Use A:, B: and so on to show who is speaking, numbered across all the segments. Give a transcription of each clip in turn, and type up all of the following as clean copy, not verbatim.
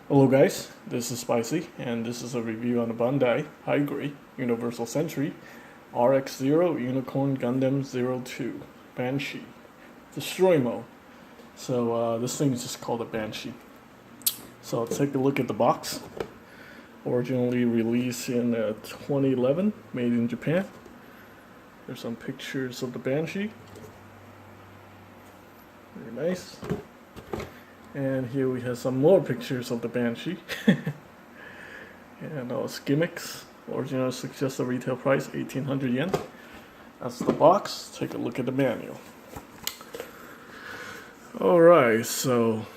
A: Hello guys, this is Spicy, and this is a review on the Bandai High Grade Universal Century RX-0 Unicron Gundam 02 Banshee Destroy Mode. So this thing is just called a Banshee. So take a look at the box. Originally released in 2011, made in Japan. There's some pictures of the Banshee. Very nice. And here we have some more pictures of the Banshee. And it's Gimmicks. Original suggested retail price 1,800 yen. That's the box. Take a look at the manual. Alright, so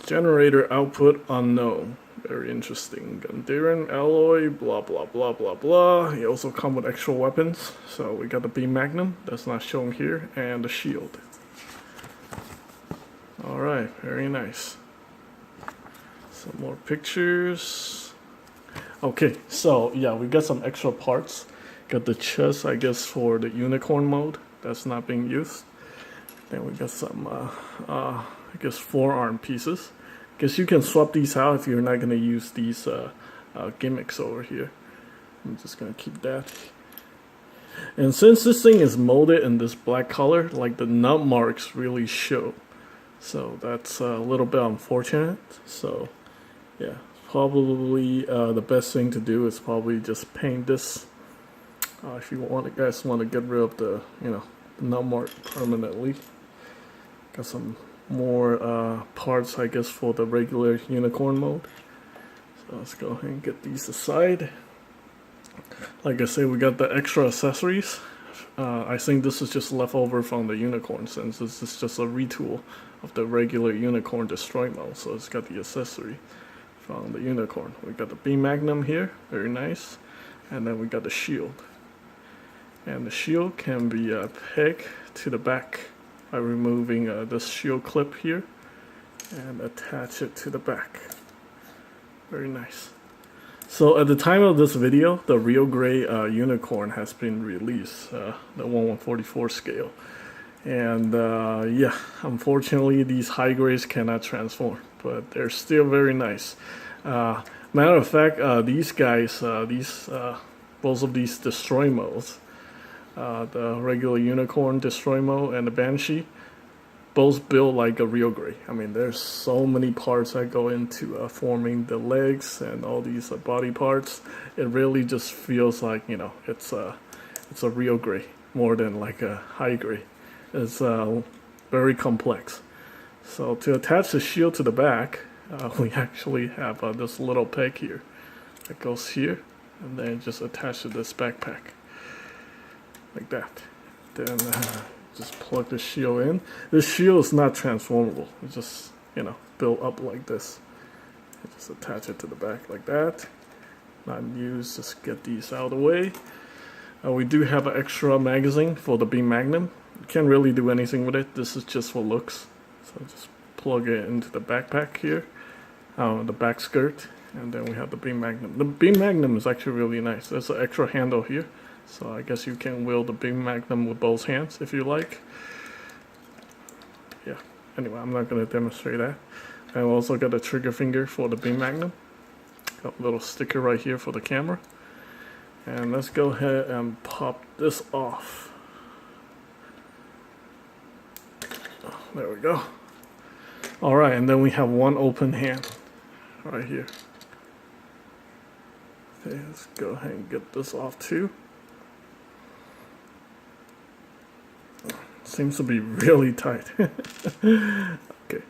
A: generator output unknown. Very interesting. Gundam alloy, blah blah blah blah blah. He also come with extra weapons. So we got the Beam Magnum, that's not shown here, and the shield. Alright, very nice. Some more pictures. Okay, so yeah, we got some extra parts. Got the chest, I guess, for the unicorn mode. That's not being used. Then we got some, I guess, forearm pieces. Guess you can swap these out if you're not going to use these gimmicks over here. I'm just going to keep that. And since this thing is molded in this black color, like the nub marks really show. So that's a little bit unfortunate. So yeah, probably the best thing to do is probably just paint this. If you guys want to get rid of the the nub mark permanently. Got some more parts, I guess, for the regular unicorn mode. So let's go ahead and get these aside. Like I said, we got the extra accessories. I think this is just leftover from the unicorn, since this is just a retool of the regular Unicron Destroy Mode. So it's got the accessory from the unicorn. We got the Beam Magnum here, very nice. And then we got the shield. And the shield can be pegged to the back by removing this shield clip here and attach it to the back. Very nice. So at the time of this video, the real gray unicorn has been released, the 1/144 scale. And yeah, unfortunately these high grades cannot transform, but they're still very nice. Matter of fact, these guys, both of these destroy modes, the regular Unicorn Destroy Mode and the Banshee, both built like a real gray. I mean, there's so many parts that go into forming the legs and all these body parts. It really just feels like, it's a real gray more than like a high gray. It's very complex. So to attach the shield to the back, we actually have this little peg here that goes here, and then just attach to this backpack like that. Then just plug the shield in. This shield is not transformable. It's just built up like this. And just attach it to the back like that. Not used. Just get these out of the way. We do have an extra magazine for the Beam Magnum. You can't really do anything with it. This is just for looks. So just plug it into the backpack here, the back skirt, and then we have the Beam Magnum. The Beam Magnum is actually really nice. There's an extra handle here, so I guess you can wield the Beam Magnum with both hands if you like. Yeah. Anyway, I'm not going to demonstrate that. And we also got a trigger finger for the Beam Magnum. Got a little sticker right here for the camera. And let's go ahead and pop this off. There we go. Alright, and then we have one open hand right here. Okay, let's go ahead and get this off too. Seems to be really tight. Okay,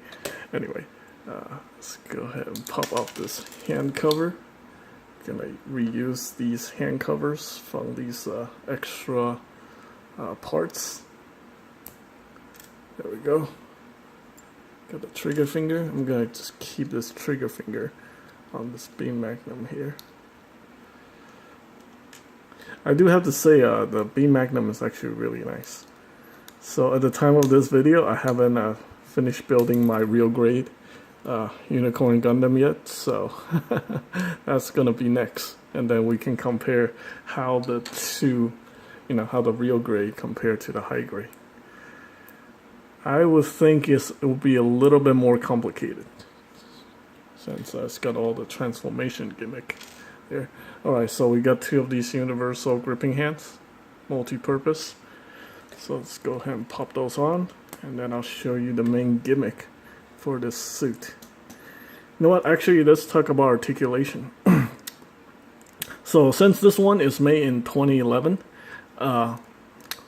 A: anyway, let's go ahead and pop off this hand cover. Gonna reuse these hand covers from these extra parts. There we go. Got the trigger finger. I'm gonna just keep this trigger finger on this Beam Magnum here. I do have to say the Beam Magnum is actually really nice. So at the time of this video, I haven't finished building my real grade Unicron Gundam yet, so that's gonna be next, and then we can compare how the two, how the real grade compared to the high grade. I would think it would be a little bit more complicated. since it's got all the transformation gimmick there. Alright, so we got 2 of these universal gripping hands, multi-purpose. So let's go ahead and pop those on, and then I'll show you the main gimmick for this suit. You know what, actually let's talk about articulation. So since this one is made in 2011,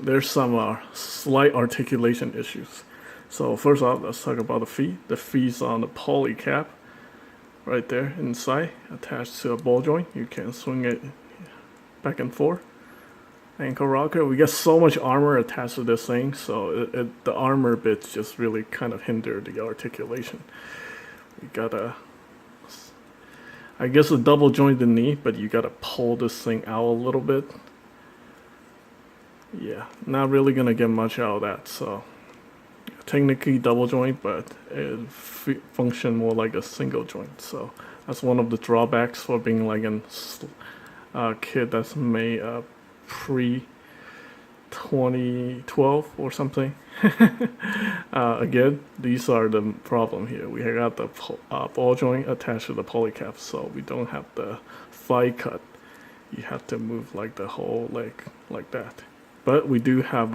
A: there's some slight articulation issues. So first off, let's talk about the feet. The feet's on the poly cap right there inside, attached to a ball joint. You can swing it back and forth. Ankle rocker. We got so much armor attached to this thing, so the armor bits just really kind of hinder the articulation. We got I guess a double jointed knee, but you gotta pull this thing out a little bit. Yeah, not really gonna get much out of that, so technically double joint, but it function more like a single joint. So that's one of the drawbacks for being like a kit that's made pre 2012 or something. Again, these are the problem here. We got the ball joint attached to the polycap, so we don't have the thigh cut. You have to move like the whole leg like that. But we do have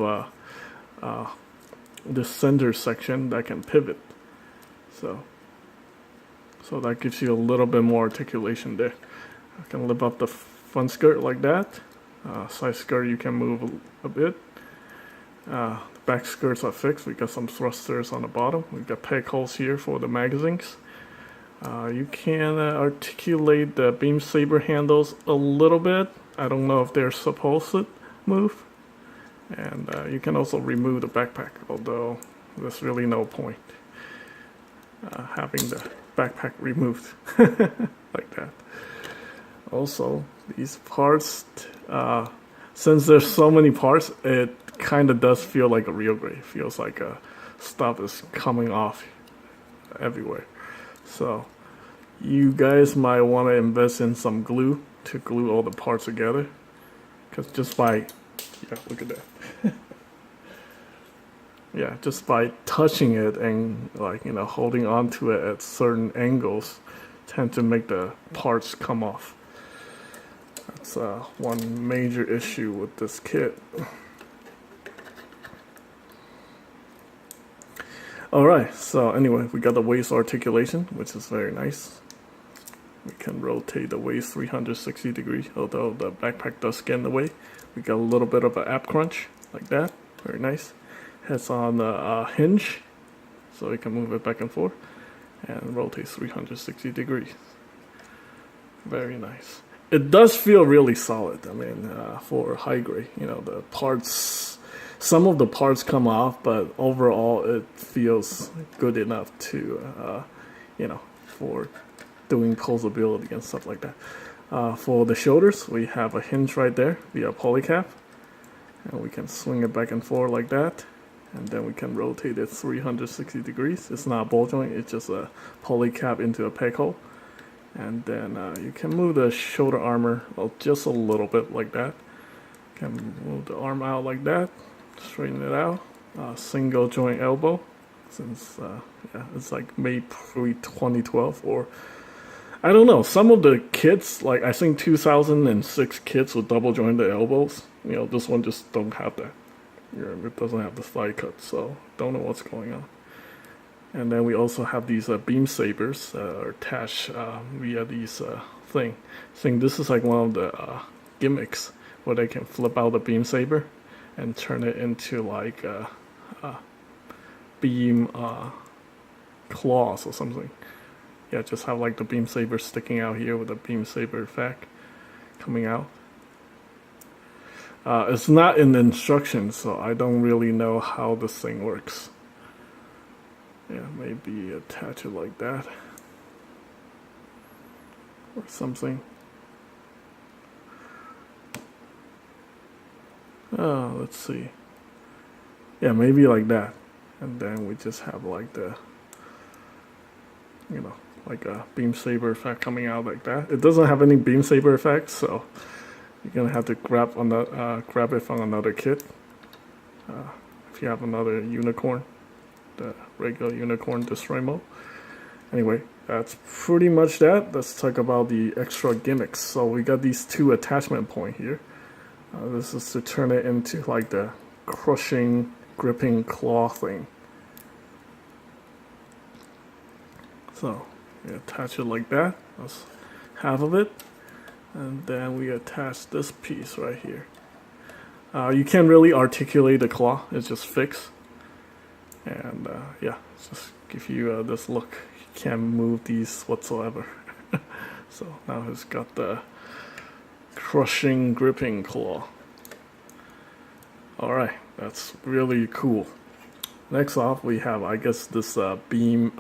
A: the center section that can pivot. So that gives you a little bit more articulation there. I can lift up the front skirt like that. Side skirt you can move a bit. The back skirts are fixed. We got some thrusters on the bottom. We got peg holes here for the magazines. You can articulate the beam saber handles a little bit. I don't know if they're supposed to move. And you can also remove the backpack, although there's really no point having the backpack removed like that. Also, these parts, since there's so many parts, it kind of does feel like a real grade. It feels like stuff is coming off everywhere. So you guys might want to invest in some glue to glue all the parts together, because just by look at that. Yeah, just by touching it and holding onto it at certain angles tend to make the parts come off. That's one major issue with this kit. Alright, so anyway, we got the waist articulation, which is very nice. We can rotate the waist 360 degrees, although the backpack does get in the way. We got a little bit of an ab crunch, like that. Very nice. It's on the hinge, so we can move it back and forth. And rotate 360 degrees. Very nice. It does feel really solid. I mean, for high grade, the parts, some of the parts come off, but overall it feels good enough to, for doing posability and stuff like that. For the shoulders, we have a hinge right there via polycap, and we can swing it back and forth like that, and then we can rotate it 360 degrees. It's not a ball joint, it's just a polycap into a peg hole. And then you can move the shoulder armor just a little bit like that. You can move the arm out like that, straighten it out. Single joint elbow, since it's like made pre-2012, or I don't know, some of the kits, like I think 2006 kits with double jointed elbows, this one just don't have that. It doesn't have the thigh cut, so don't know what's going on. And then we also have these beam sabers attached via these thing. I think this is like one of the gimmicks where they can flip out the beam saber and turn it into like beam claws or something. Yeah, just have like the beam saber sticking out here with the beam saber effect coming out. It's not in the instructions, so I don't really know how this thing works. Yeah, maybe attach it like that or something. Let's see. Yeah, maybe like that. And then we just have like the, like a beam saber effect coming out like that. It doesn't have any beam saber effects, so you're gonna have to grab it from another kit. If you have another Unicron, the regular Unicron Destroy Mode. Anyway, that's pretty much that. Let's talk about the extra gimmicks. So we got these two attachment point here. This is to turn it into like the crushing, gripping claw thing. So we attach it like that. That's half of it. And then we attach this piece right here. You can't really articulate the claw, it's just fixed. And yeah, just give you this look. You can't move these whatsoever. So now it's got the crushing, gripping claw. Alright, that's really cool. Next off, we have, I guess, this beam,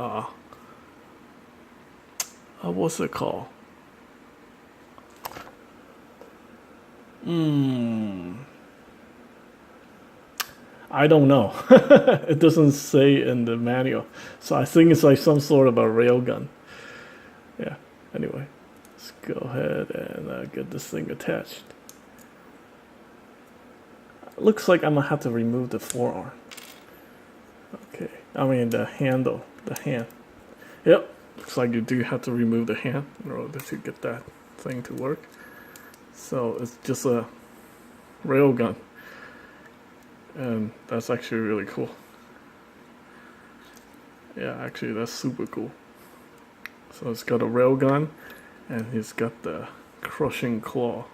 A: what's it called? I don't know. It doesn't say in the manual. So I think it's like some sort of a railgun. Yeah, anyway. Let's go ahead and get this thing attached. Looks like I'm gonna have to remove the forearm. Okay, I mean the handle, the hand. Yep, looks like you do have to remove the hand in order to get that thing to work. So it's just a railgun. And that's actually really cool. Yeah, actually that's super cool. So it's got a railgun and it's got the crushing claw.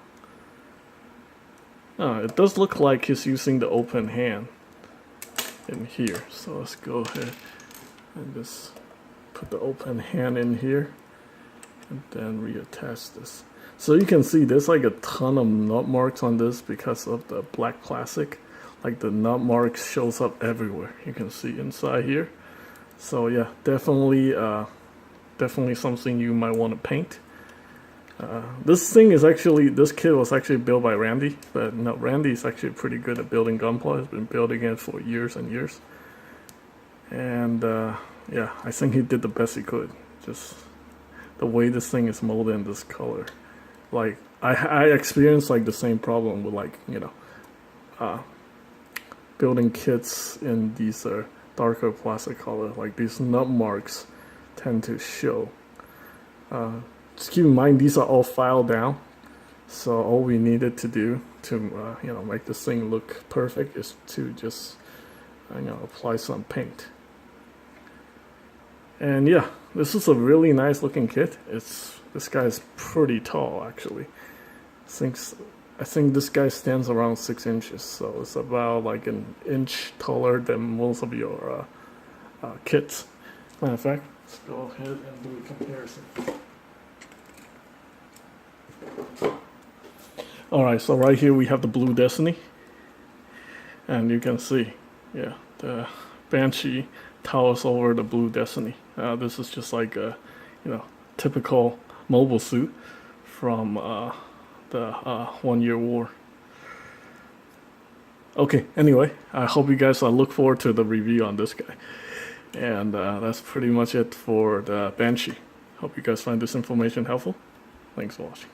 A: It does look like he's using the open hand in here. So let's go ahead and just put the open hand in here and then reattach this. So you can see there's like a ton of nut marks on this because of the black plastic. Like the nut marks shows up everywhere. You can see inside here. So yeah, definitely something you might want to paint. This thing is actually, this kit was actually built by Randy, but no, Randy is actually pretty good at building Gunpla. He's been building it for years and years. And yeah, I think he did the best he could. Just the way this thing is molded in this color. Like, I experienced like the same problem with like, you know, building kits in these darker plastic color. Like these nut marks tend to show. Just keep in mind these are all filed down, so all we needed to do to you know, make this thing look perfect is to just you know, apply some paint. And yeah, this is a really nice looking kit. This guy is pretty tall actually. I think this guy stands around 6 inches, so it's about like an inch taller than most of your kits. Matter of fact, let's go ahead and do a comparison. Alright, so right here we have the Blue Destiny, and you can see, yeah, the Banshee towers over the Blue Destiny. This is just like a, you know, typical mobile suit from the 1 Year War. Okay, anyway, I hope you guys look forward to the review on this guy. And that's pretty much it for the Banshee. Hope you guys find this information helpful. Thanks for watching.